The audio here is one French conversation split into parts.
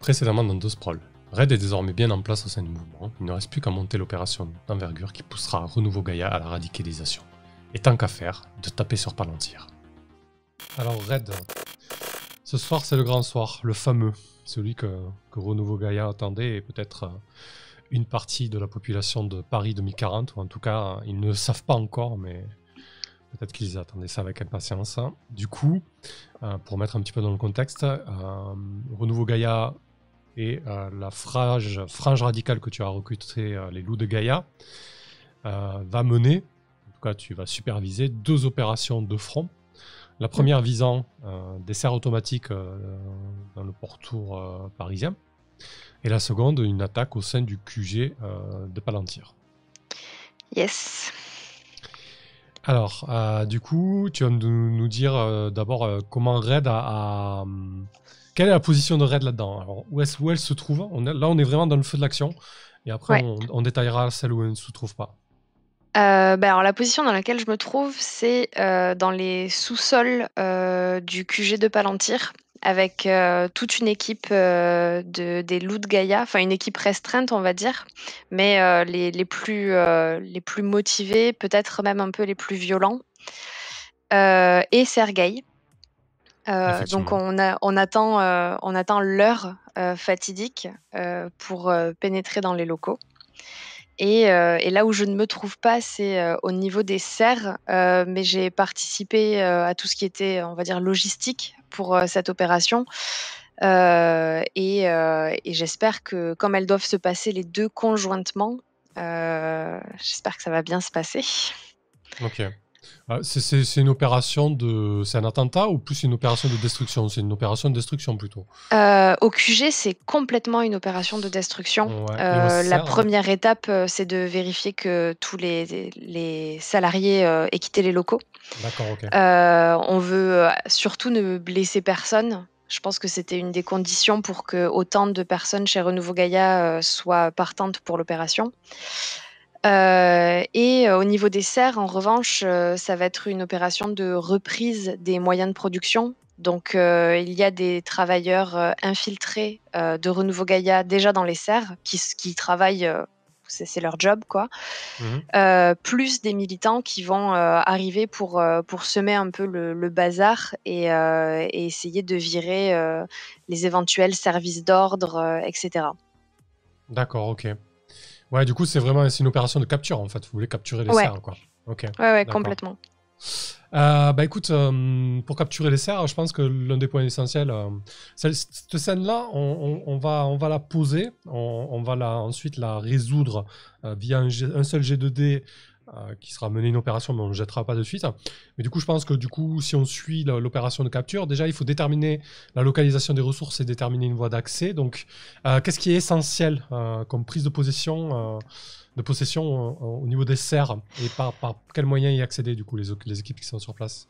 Précédemment dans The Sprawl, Red est désormais bien en place au sein du mouvement, il ne reste plus qu'à monter l'opération d'envergure qui poussera Renouveau Gaïa à la radicalisation. Et tant qu'à faire, de taper sur Palantir. Alors Red, ce soir c'est le grand soir, le fameux, celui que Renouveau Gaïa attendait et peut-être une partie de la population de Paris 2040, ou en tout cas ils ne le savent pas encore, mais peut-être qu'ils attendaient ça avec impatience. Du coup, pour mettre un petit peu dans le contexte, Renouveau Gaïa et la frange radicale que tu as recrutée, les loups de Gaïa, va mener, en tout cas tu vas superviser, 2 opérations de front. La première visant des serres automatiques dans le pourtour parisien, et la seconde, une attaque au sein du QG de Palantir. Yes. Alors, du coup, tu vas nous dire d'abord comment Red a quelle est la position de Red là-dedans? Alors, où elle se trouve? Là, on est vraiment dans le feu de l'action. Et après, Ouais. on détaillera celle où elle ne se trouve pas. Alors la position dans laquelle je me trouve, c'est dans les sous-sols du QG de Palantir, avec toute une équipe des loups de Gaïa, enfin une équipe restreinte, on va dire, mais les plus motivés, peut-être même un peu les plus violents, et Sergueï. Donc Effectivement. on attend l'heure fatidique pour pénétrer dans les locaux. Et là où je ne me trouve pas, c'est au niveau des serres, mais j'ai participé à tout ce qui était, on va dire, logistique pour cette opération. Et j'espère que, comme elles doivent se passer les 2 conjointement, j'espère que ça va bien se passer. Ok. C'est une opération de... C'est un attentat ou plus une opération de destruction? C'est une opération de destruction plutôt. Au QG, c'est complètement une opération de destruction. Ouais. Et au La CERN? première étape, c'est de vérifier que tous les salariés aient quitté les locaux. D'accord, ok. On veut surtout ne blesser personne. Je pense que c'était une des conditions pour que autant de personnes chez Renouveau Gaïa soient partantes pour l'opération. Au niveau des serres, en revanche, ça va être une opération de reprise des moyens de production. Donc, il y a des travailleurs infiltrés de Renouveau Gaïa déjà dans les serres qui travaillent, c'est leur job, quoi. Mhm. Plus des militants qui vont arriver pour semer un peu le bazar et essayer de virer les éventuels services d'ordre, etc. D'accord, ok. Ouais, du coup, c'est une opération de capture, en fait. Vous voulez capturer les Ouais, cerfs, quoi. Ok, ouais, d'accord. complètement. Bah écoute, pour capturer les cerfs, je pense que l'un des points essentiels, cette scène-là, on va la poser, on va ensuite la résoudre via un seul G2D qui sera mené une opération, mais on ne jettera pas de suite. Mais du coup, je pense que si on suit l'opération de capture, déjà, il faut déterminer la localisation des ressources et déterminer une voie d'accès. Donc, qu'est-ce qui est essentiel comme prise de possession au niveau des serres et par quels moyens y accéder, du coup, les équipes qui sont sur place?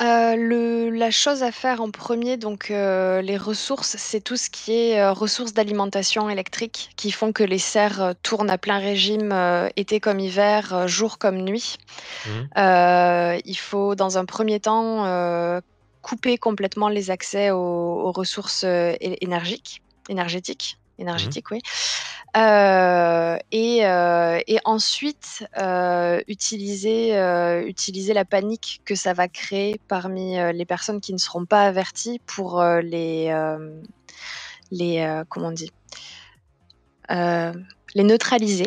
La chose à faire en premier, donc les ressources, c'est tout ce qui est ressources d'alimentation électrique qui font que les serres tournent à plein régime été comme hiver, jour comme nuit. Mhm. Il faut dans un premier temps couper complètement les accès aux ressources Mhm. énergétiques, oui. Et ensuite, utiliser la panique que ça va créer parmi les personnes qui ne seront pas averties pour comment on dit, Euh, les neutraliser.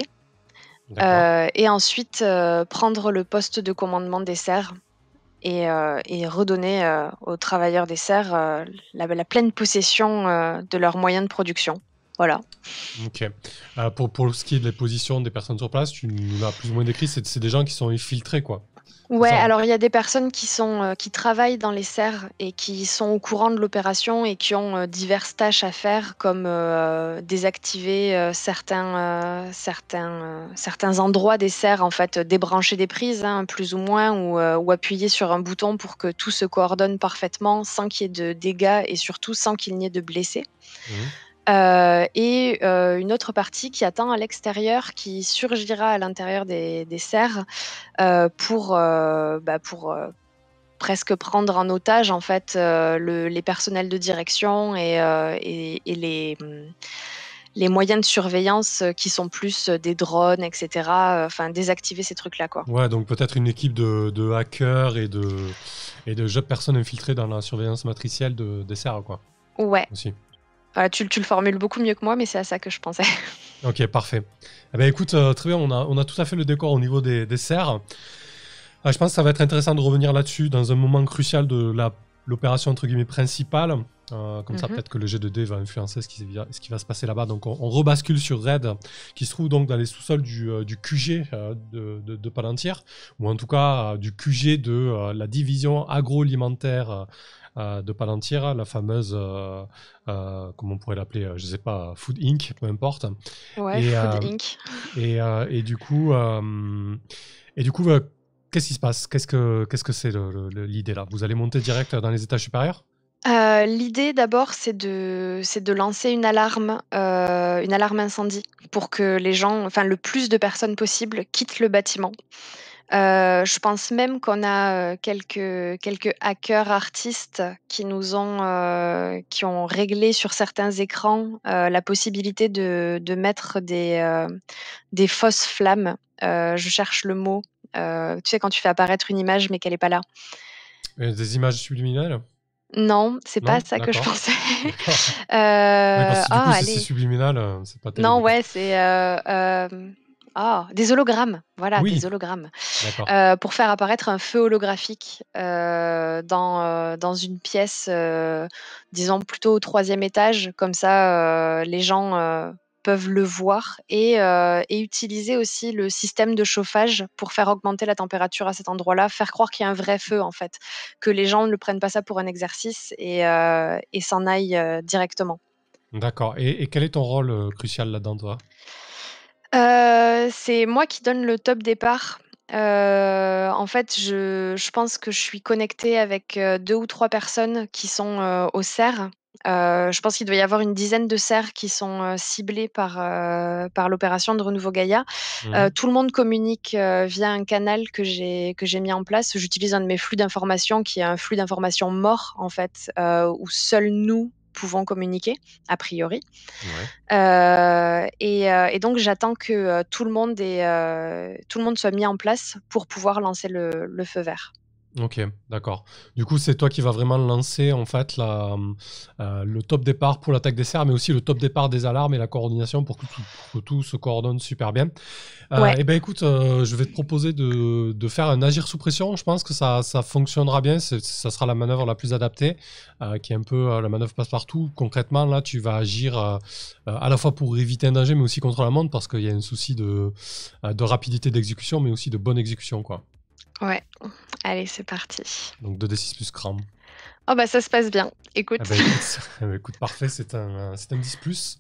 D'accord. Et ensuite, prendre le poste de commandement des serres et redonner aux travailleurs des serres la pleine possession de leurs moyens de production. Voilà. Ok. Pour ce qui est de la position des personnes sur place, tu nous l'as plus ou moins décrit, c'est des gens qui sont infiltrés, quoi. C'est Ouais, ça, hein? alors il y a des personnes qui travaillent dans les serres et qui sont au courant de l'opération et qui ont diverses tâches à faire, comme désactiver certains endroits des serres, en fait, débrancher des prises, hein, plus ou moins, ou appuyer sur un bouton pour que tout se coordonne parfaitement sans qu'il y ait de dégâts et surtout sans qu'il n'y ait de blessés. Mhm. Une autre partie qui attend à l'extérieur, qui surgira à l'intérieur des serres pour presque prendre en otage en fait les personnels de direction et les moyens de surveillance qui sont plus des drones, etc. Enfin, désactiver ces trucs-là, quoi. Ouais, donc peut-être une équipe de hackers et de jeunes personnes infiltrées dans la surveillance matricielle des serres, quoi. Ouais. Aussi. Voilà, tu le formules beaucoup mieux que moi, mais c'est à ça que je pensais. Ok, parfait. Eh ben, écoute, très bien, on a tout à fait le décor au niveau des serres. Je pense que ça va être intéressant de revenir là-dessus dans un moment crucial de l'opération entre guillemets principale. Comme ça, peut-être que le G2D va influencer ce qui va se passer là-bas. Donc, on rebascule sur Red, qui se trouve donc dans les sous-sols du QG de Palantir, ou en tout cas du QG de la division agroalimentaire de Palantir, la fameuse, comment on pourrait l'appeler, je sais pas, Food Inc., peu importe. Ouais, Food Inc. Et du coup, qu'est-ce qui se passe? Qu'est-ce que c'est l'idée là? Vous allez monter direct dans les étages supérieurs? L'idée d'abord, c'est de lancer une alarme incendie pour que les gens, enfin le plus de personnes possible quittent le bâtiment. Je pense même qu'on a, quelques hackers artistes qui ont réglé sur certains écrans, la possibilité de mettre des fausses flammes. Je cherche le mot, tu sais quand tu fais apparaître une image mais qu'elle est pas là? Des images subliminales? Non, c'est pas Non? ça que je D'accord. pensais. D'accord. Oui, parce que du coup, si c'est Allez. subliminal, c'est pas Non, terrible, quoi. ouais, c'est, des hologrammes, voilà, Oui, des hologrammes. d'accord. Pour faire apparaître un feu holographique, dans une pièce, disons plutôt au 3e étage. Comme ça, les gens, peuvent le voir et utiliser aussi le système de chauffage pour faire augmenter la température à cet endroit-là, faire croire qu'il y a un vrai feu, en fait. Que les gens ne prennent pas ça pour un exercice et s'en aillent, directement. D'accord. Et quel est ton rôle crucial là-dedans, toi? C'est moi qui donne le top départ. En fait, je pense que je suis connectée avec, 2 ou 3 personnes qui sont, aux serres. Je pense qu'il doit y avoir une dizaine de serres qui sont, ciblées par l'opération de Renouveau Gaïa. Mhm. Tout le monde communique, via un canal que j'ai mis en place. J'utilise un de mes flux d'informations qui est un flux d'informations mort, en fait, où seuls nous pouvons communiquer, a priori. Ouais. Et donc j'attends que, tout le monde soit mis en place pour pouvoir lancer le feu vert. Ok, d'accord. Du coup, c'est toi qui vas vraiment lancer en fait le top départ pour l'attaque des serres, mais aussi le top départ des alarmes et la coordination pour que tout se coordonne super bien. Ouais, Eh ben écoute, je vais te proposer de faire un agir sous pression. Je pense que ça fonctionnera bien. Ça sera la manœuvre la plus adaptée, qui est un peu la manœuvre passe-partout. Concrètement, là, tu vas agir à la fois pour éviter un danger, mais aussi contre la montre, parce qu'il y a un souci de rapidité d'exécution, mais aussi de bonne exécution, quoi. ouais. Allez, c'est parti. Donc 2d6 plus cram. Oh bah, ça se passe bien. Écoute. Écoute, parfait, c'est un 10 plus.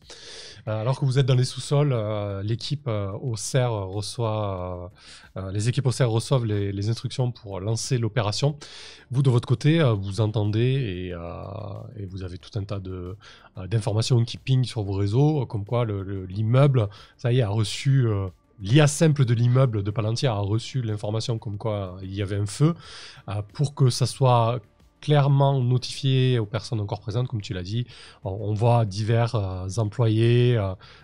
Alors que vous êtes dans les sous-sols, l'équipe au CER les équipes au CER reçoivent les instructions pour lancer l'opération. Vous, de votre côté, vous entendez et vous avez tout un tas d'informations qui pingent sur vos réseaux, comme quoi l'immeuble, ça y est, a reçu... L'IA simple de l'immeuble de Palantir a reçu l'information comme quoi il y avait un feu. Pour que ça soit clairement notifié aux personnes encore présentes, comme tu l'as dit. On voit divers employés,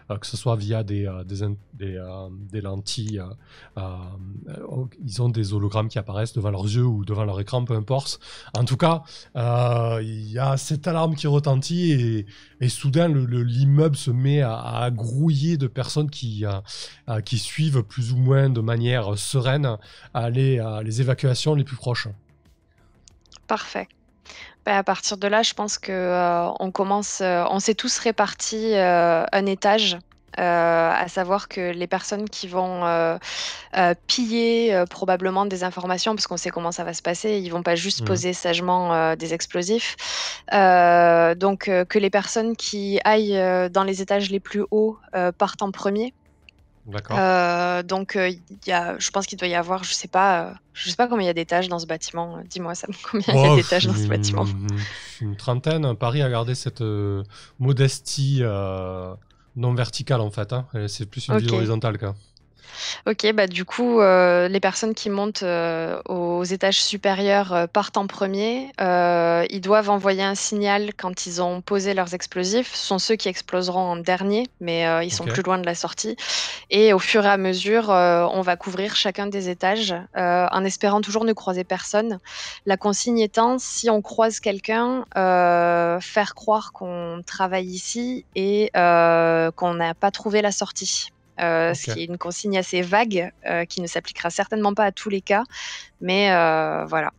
que ce soit via des lentilles. Ils ont des hologrammes qui apparaissent devant leurs yeux ou devant leur écran, peu importe. En tout cas, il y a cette alarme qui retentit et soudain, l'immeuble se met à grouiller de personnes qui suivent plus ou moins de manière sereine les évacuations les plus proches. Parfait. Bah, à partir de là, je pense que, on s'est tous répartis, un étage, à savoir que les personnes qui vont, piller, probablement des informations, parce qu'on sait comment ça va se passer, ils vont pas juste Mhm. poser sagement, des explosifs. Donc que les personnes qui aillent, dans les étages les plus hauts, partent en premier. D'accord. Donc je pense qu'il doit y avoir, je sais pas combien il y a d'étages dans ce bâtiment, dis-moi Sam, combien il y a Oh, d'étages dans ce bâtiment? une trentaine. Paris a gardé cette modestie non verticale en fait, hein. Et c'est plus une ville OK. horizontale, quoi. Ok, bah du coup, les personnes qui montent aux étages supérieurs partent en premier. Ils doivent envoyer un signal quand ils ont posé leurs explosifs. Ce sont ceux qui exploseront en dernier, mais ils sont Ok. plus loin de la sortie. Et au fur et à mesure, on va couvrir chacun des étages en espérant toujours ne croiser personne. La consigne étant, si on croise quelqu'un, faire croire qu'on travaille ici et qu'on n'a pas trouvé la sortie. Ce Ok. qui est une consigne assez vague, qui ne s'appliquera certainement pas à tous les cas, mais voilà.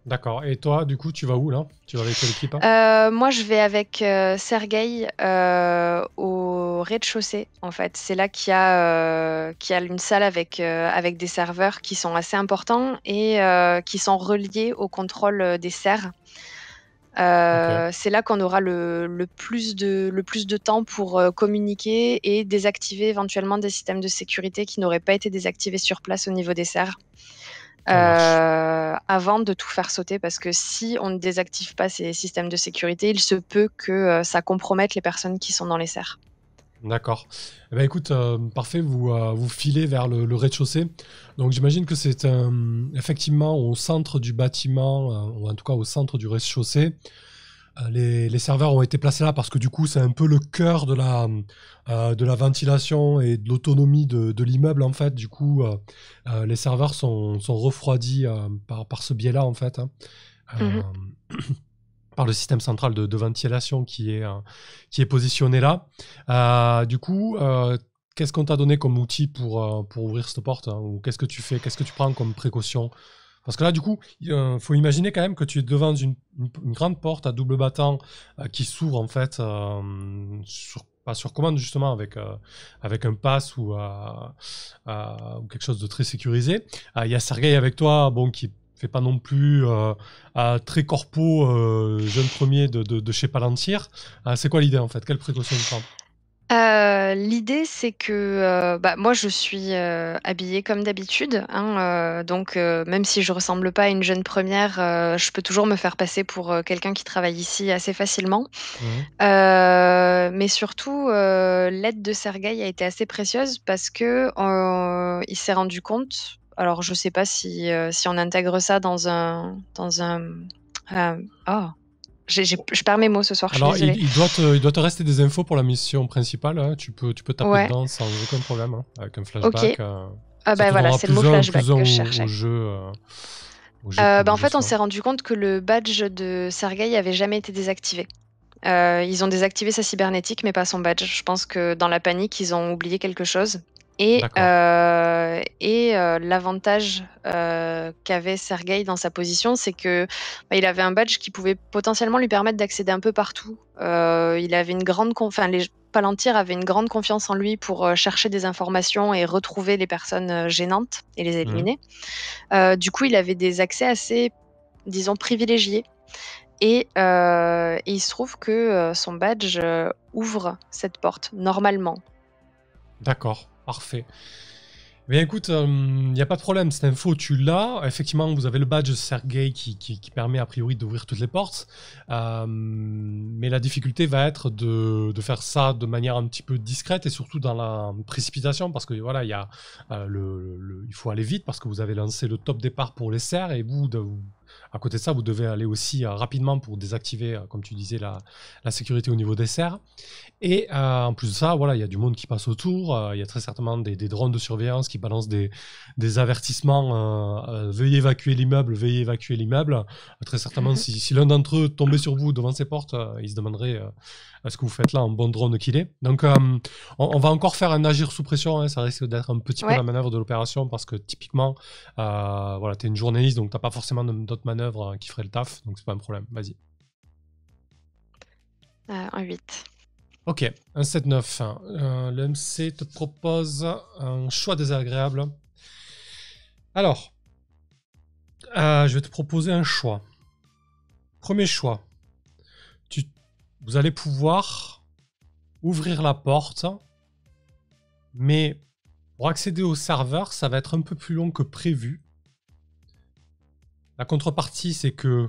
D'accord. Et toi, du coup, tu vas où là? Tu vas avec quelle équipe, hein? Moi, je vais avec Sergueï au rez-de-chaussée, en fait. C'est là qu'il y a une salle avec des serveurs qui sont assez importants et qui sont reliés au contrôle des serres. Ok. C'est là qu'on aura le plus de temps pour communiquer et désactiver éventuellement des systèmes de sécurité qui n'auraient pas été désactivés sur place au niveau des serres Ça marche. avant de tout faire sauter, parce que si on ne désactive pas ces systèmes de sécurité, il se peut que ça compromette les personnes qui sont dans les serres. D'accord. Eh ben, écoute, parfait, vous filez vers le rez-de-chaussée. Donc j'imagine que c'est effectivement au centre du bâtiment, ou en tout cas au centre du rez-de-chaussée. Les serveurs ont été placés là parce que du coup c'est un peu le cœur de la ventilation et de l'autonomie de l'immeuble en fait. Du coup, les serveurs sont refroidis par ce biais-là en fait, hein. Mhm. Euh, par le système central de ventilation qui est positionné là. Du coup, qu'est-ce qu'on t'a donné comme outil pour ouvrir cette porte, hein, ou qu'est-ce que tu fais? Qu'est-ce que tu prends comme précaution? Parce que là, du coup, il faut imaginer quand même que tu es devant une grande porte à double battant qui s'ouvre en fait pas sur commande justement avec un pass ou quelque chose de très sécurisé. Il y a Sergei avec toi, bon, qui fait pas non plus très corpo jeune premier de chez Palantir. C'est quoi l'idée en fait? Quelle précaution tu prends? L'idée, c'est que bah, moi, je suis habillée comme d'habitude, hein, donc même si je ressemble pas à une jeune première, je peux toujours me faire passer pour quelqu'un qui travaille ici assez facilement. Mhm. Mais surtout, l'aide de Sergueï a été assez précieuse parce que il s'est rendu compte. Alors, je sais pas si on intègre ça dans un. Oh, je perds mes mots ce soir. Je suis Alors, désolée. il doit te rester des infos pour la mission principale, hein. Tu peux taper Ouais. dedans sans aucun problème, hein, avec un Ok. flashback. Ah Ça bah te voilà, donnera c'est le mot flashback plus un que je au cherchais. jeu, au jet Bah, en de fait, on soin. s'est rendu compte que le badge de Sergueï avait jamais été désactivé. Ils ont désactivé sa cybernétique, mais pas son badge. Je pense que dans la panique, ils ont oublié quelque chose. D'accord. L'avantage qu'avait Sergueï dans sa position, c'est que bah, il avait un badge qui pouvait potentiellement lui permettre d'accéder un peu partout. Il avait une grande, enfin les Palantir avaient une grande confiance en lui pour chercher des informations et retrouver les personnes gênantes et les Mhm. éliminer. Du coup, il avait des accès assez, disons, privilégiés. Et il se trouve que son badge ouvre cette porte, normalement. D'accord, parfait. Mais écoute, il n'y a pas de problème, cette info, tu l'as. Effectivement, vous avez le badge Sergei qui permet a priori d'ouvrir toutes les portes. Mais la difficulté va être de faire ça de manière un petit peu discrète et surtout dans la précipitation parce que voilà, il y a, il faut aller vite parce que vous avez lancé le top départ pour les serres et à côté de ça, vous devez aller aussi rapidement pour désactiver, comme tu disais, la sécurité au niveau des serres. Et en plus de ça, voilà, il y a du monde qui passe autour. Il y a très certainement des drones de surveillance qui balancent des avertissements. Veuillez évacuer l'immeuble, veuillez évacuer l'immeuble. Très certainement, Mhm. si l'un d'entre eux tombait sur vous devant ses portes, il se demanderait ce que vous faites là en bon drone qu'il est. Donc, on va encore faire un agir sous pression, hein. Ça risque d'être un petit peu Ouais. la manœuvre de l'opération parce que typiquement, voilà, tu es une journaliste, donc tu n'as pas forcément d'autres manœuvres qui feraient le taf. Donc, c'est pas un problème. Vas-y. Un 8. Ok, un 7-9. Le MC te propose un choix désagréable. Alors, je vais te proposer un choix. Premier choix. Tu, Vous allez pouvoir ouvrir la porte, mais pour accéder au serveur, ça va être un peu plus long que prévu. La contrepartie, c'est que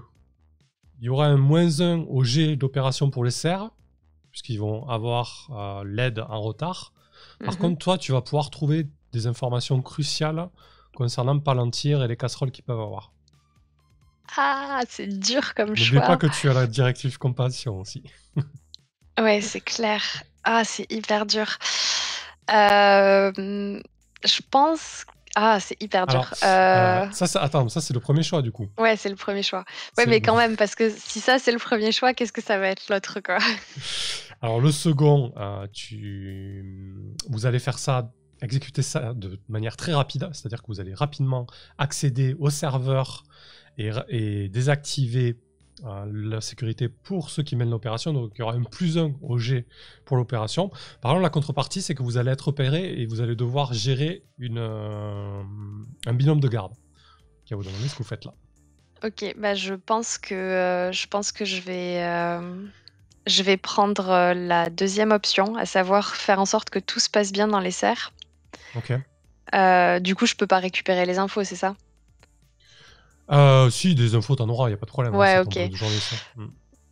il y aura un -1 au jet d'opération pour les serres, puisqu'ils vont avoir l'aide en retard. Par Mhm. contre, toi, tu vas pouvoir trouver des informations cruciales concernant Palantir et les casseroles qu'ils peuvent avoir. Ah, c'est dur comme N'oublie pas choix. que tu as la directive compassion aussi. Ouais, c'est clair. Ah, c'est hyper dur. Je pense... Ah, c'est hyper Alors, dur. attends, ça c'est le premier choix du coup. Ouais, c'est le premier choix. Ouais, C'est mais le- quand même, parce que si ça, c'est le premier choix, qu'est-ce que ça va être l'autre, quoi? Alors le second, vous allez faire ça, exécuter ça de manière très rapide, c'est-à-dire que vous allez rapidement accéder au serveur et désactiver la sécurité pour ceux qui mènent l'opération. Donc il y aura un +1 au G pour l'opération. Par contre, la contrepartie, c'est que vous allez être repéré et vous allez devoir gérer un binôme de garde qui va vous demander ce que vous faites là. Ok, bah je pense que je vais prendre la deuxième option, à savoir faire en sorte que tout se passe bien dans les serres. Ok. Du coup, je peux pas récupérer les infos, c'est ça? Si, des infos, t'en auras, il n'y a pas de problème, hein, Ouais, c'est ton boulot ok. de journaliste.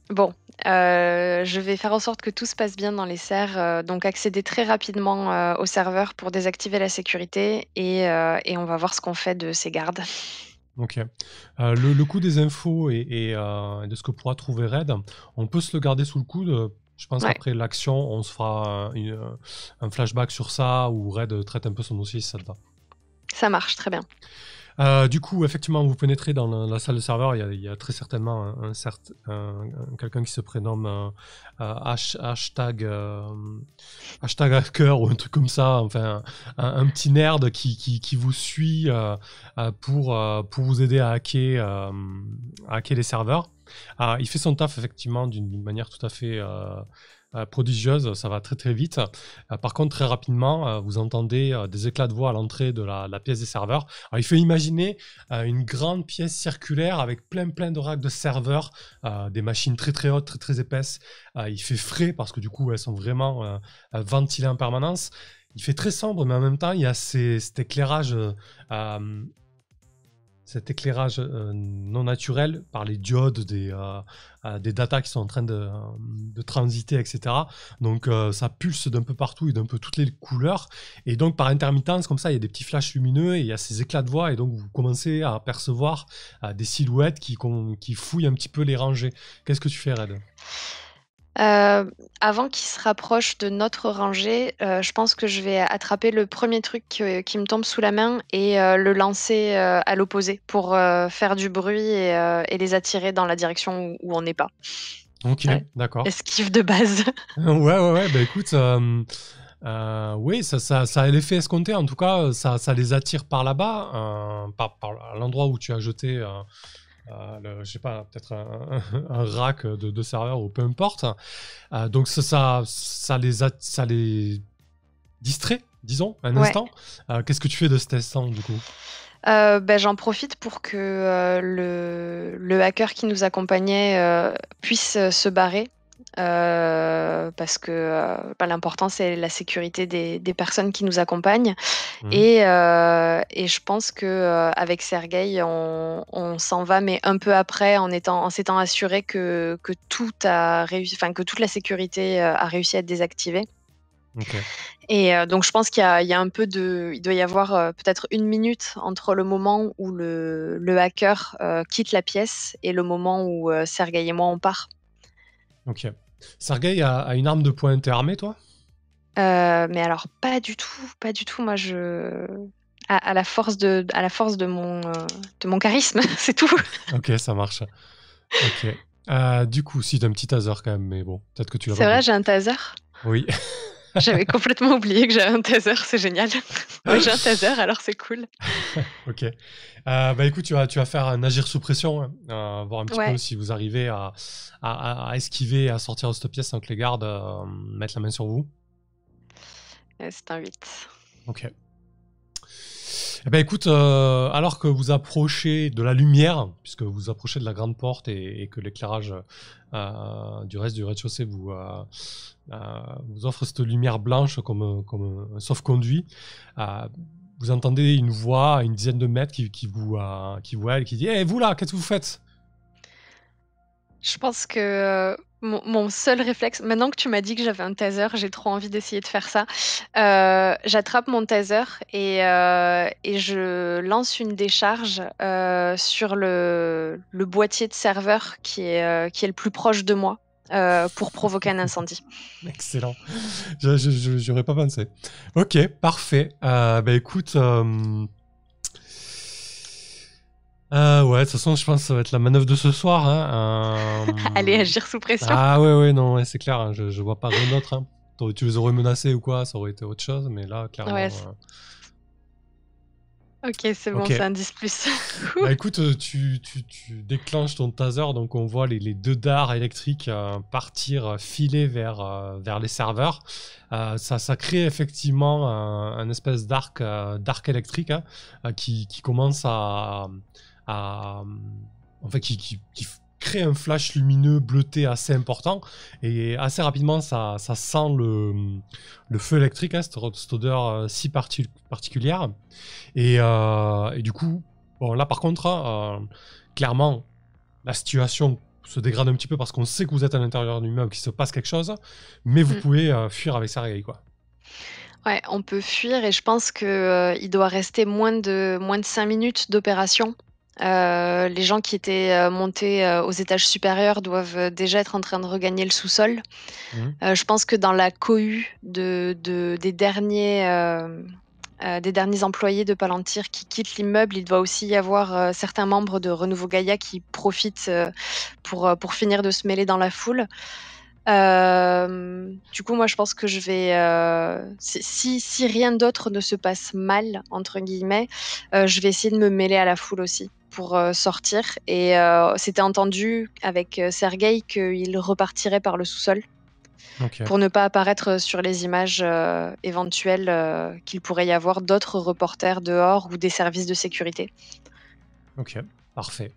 Bon, je vais faire en sorte que tout se passe bien dans les serres, donc accéder très rapidement au serveur pour désactiver la sécurité et on va voir ce qu'on fait de ces gardes. Ok. Le coup des infos et de ce que pourra trouver Red, on peut se le garder sous le coude. Je pense Ouais, qu'après l'action, on se fera un flashback sur ça où Red traite un peu son dossier si ça te va. ça marche très bien. Du coup, effectivement, vous pénétrez dans la salle de serveur. Il y a très certainement quelqu'un qui se prénomme hashtag hacker ou un truc comme ça. Enfin, un petit nerd qui vous suit pour vous aider à hacker les serveurs. Il fait son taf effectivement d'une manière tout à fait prodigieuse, ça va très très vite. Par contre, très rapidement, vous entendez des éclats de voix à l'entrée de la pièce des serveurs. Alors, il faut imaginer une grande pièce circulaire avec plein de racks de serveurs, des machines très très hautes, très très épaisses. Il fait frais parce que du coup, elles sont vraiment ventilées en permanence. Il fait très sombre, mais en même temps, il y a cet éclairage non naturel par les diodes des datas qui sont en train de transiter, etc. Donc ça pulse d'un peu partout et d'un peu toutes les couleurs. Et donc par intermittence, comme ça, il y a des petits flashs lumineux et il y a ces éclats de voix. Et donc vous commencez à apercevoir des silhouettes qui fouillent un petit peu les rangées. Qu'est-ce que tu fais, Red? Avant qu'il se rapproche de notre rangée, je pense que je vais attraper le premier truc qui me tombe sous la main et le lancer à l'opposé pour faire du bruit et les attirer dans la direction où on n'est pas. Ok, Ouais. d'accord. Esquive de base. Ouais, bah écoute, oui, ça a l'effet escompté. En tout cas, ça les attire par là-bas, à l'endroit où tu as jeté, je sais pas, peut-être un rack de serveur ou peu importe. Donc ça les distrait, disons, un Ouais. instant. Qu'est-ce que tu fais de cet instant, du coup? Ben, j'en profite pour que le hacker qui nous accompagnait puisse se barrer. Parce que ben, l'important c'est la sécurité des personnes qui nous accompagnent Mhm. et je pense que avec Sergueï on s'en va mais un peu après en s'étant assuré que tout a réussi, enfin que toute la sécurité a réussi à être désactivée. Ok. Et donc je pense il y a un peu il doit y avoir peut-être 1 minute entre le moment où le hacker quitte la pièce et le moment où Sergueï et moi on part. Ok. Sergueï a une arme de poing interarmée, toi? Mais alors pas du tout, pas du tout. Moi à la force de mon charisme, c'est tout. Ok, ça marche. Ok. Du coup, si, t'as un petit taser quand même, mais bon, peut-être que tu l'as C'est pas vrai, pris. j'ai un taser. Oui. J'avais complètement oublié que j'avais un taser, c'est génial. Ouais, j'ai un taser, alors c'est cool. Ok. Bah écoute, tu vas faire un agir sous pression, hein, voir un petit peu Ouais, si vous arrivez à esquiver, à sortir de cette pièce sans que les gardes mettent la main sur vous. c'est un 8. Ok. Eh ben écoute, alors que vous approchez de la lumière, puisque vous approchez de la grande porte et que l'éclairage du reste du rez-de-chaussée vous offre cette lumière blanche comme un sauf-conduit, vous entendez une voix à une dizaine de mètres qui vous aide, qui dit « Hey, vous là, qu'est-ce que vous faites ?» Je pense que, mon seul réflexe maintenant que tu m'as dit que j'avais un taser, j'ai trop envie d'essayer de faire ça. J'attrape mon taser et je lance une décharge, sur le boîtier de serveur qui est le plus proche de moi, pour provoquer un incendie. Excellent. J'aurais pas pensé. Ok, parfait. Bah écoute, ouais, de toute façon, je pense que ça va être la manœuvre de ce soir. Hein. Allez, agir sous pression. Ah ouais, non, ouais, c'est clair. Hein, je vois pas rien d'autre. Hein. Tu les aurais menacés ou quoi, ça aurait été autre chose. Mais là, clairement. Ouais, OK, c'est bon, Ok. c'est un 10+. Bah écoute, tu déclenches ton taser, donc on voit les deux dards électriques partir, filer vers les serveurs. Ça crée effectivement un espèce d'arc électrique hein, qui commence à- en fait, qui crée un flash lumineux bleuté assez important et assez rapidement ça sent le feu électrique, hein, cette odeur si particulière. Et du coup, bon, là par contre, clairement, la situation se dégrade un petit peu parce qu'on sait que vous êtes à l'intérieur d'un immeuble, qu'il se passe quelque chose, mais vous Mmh. pouvez fuir avec Sergei, quoi. Ouais, on peut fuir et je pense que, il doit rester moins de 5 minutes d'opération. Les gens qui étaient, montés, aux étages supérieurs doivent, déjà être en train de regagner le sous-sol. Mhm. Je pense que dans la cohue des derniers employés de Palantir qui quittent l'immeuble, il doit aussi y avoir, certains membres de Renouveau Gaïa qui profitent, pour finir de se mêler dans la foule. Du coup, moi, je pense que je vais, si rien d'autre ne se passe «mal» entre guillemets, je vais essayer de me mêler à la foule aussi pour, sortir et c'était entendu avec, Sergueï qu'il repartirait par le sous-sol Ok, pour ne pas apparaître sur les images, éventuelles, qu'il pourrait y avoir d'autres reporters dehors ou des services de sécurité. ok, parfait.